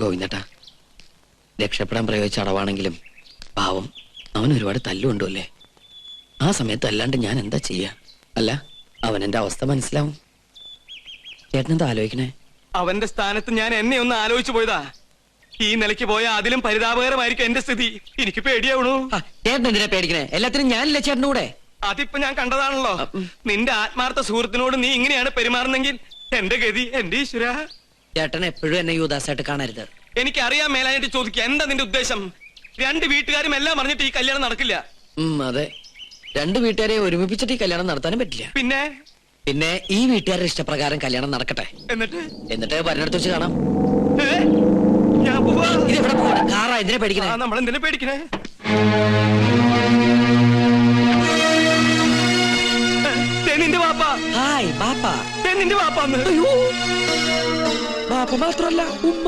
ഗോവിന്ദേട്ടാ, രക്ഷപ്പെടാൻ പ്രയോഗിച്ച അടവാണെങ്കിലും പാവം അവൻ ഒരുപാട് തല്ലുകൊണ്ടുമല്ലേ. ആ സമയത്ത് അല്ലാണ്ട് ഞാൻ എന്താ ചെയ്യാ? അല്ല, അവൻ എന്റെ അവസ്ഥ മനസ്സിലാവും. ചേട്ടനെന്താ ആലോചിക്കണേ? അവന്റെ സ്ഥാനത്ത് ഞാൻ എന്നെ ഒന്ന് ആലോചിച്ചു പോയതാ. ഈ നിലയ്ക്ക് പോയാൽ അതിലും പരിതാപകരമായിരിക്കും എന്റെ സ്ഥിതി. എനിക്ക് പേടിയാവണു. ചേട്ടൻ എന്തിനാ പേടിക്കണേ? എല്ലാത്തിനും ഞാനില്ല ചേട്ടൻ്റെ കൂടെ. അതിപ്പോ ഞാൻ കണ്ടതാണല്ലോ. നിന്റെ ആത്മാർത്ഥ സുഹൃത്തിനോട് നീ ഇങ്ങനെയാണ് പെരുമാറുന്നെങ്കിൽ എന്റെ ഗതി, എന്റെ ഈശ്വര. ചേട്ടൻ എപ്പോഴും എന്നെ യുവദാസായിട്ട് കാണരുത്. എനിക്കറിയാൻ മേലായിട്ട് ചോദിക്കുക, എന്താ നിന്റെ ഉദ്ദേശം? രണ്ട് വീട്ടുകാരും എല്ലാം പറഞ്ഞിട്ട് ഈ കല്യാണം നടക്കില്ല. അതെ, രണ്ട് വീട്ടുകാരെ ഒരുമിപ്പിച്ചിട്ട് ഈ കല്യാണം നടത്താനും പറ്റില്ല. പിന്നെ ഈ വീട്ടുകാരുടെ ഇഷ്ടപ്രകാരം കല്യാണം നടക്കട്ടെ. എന്നിട്ട് വരുന്നിടത്ത് വെച്ച് കാണാം. ഞാൻ പോവാ. ഇതെവിടെ പോവാ? കാറാ, എന്തിനാ പേടിക്കണേ? നമ്മൾ എന്തിനാ പേടിക്കണേ? നിന്റെ വാപ്പ. ഹായ് ബാപ്പ. നിന്റെ വാപ്പാന്ന്. ബാപ്പ മാത്രല്ല ഉമ്മ.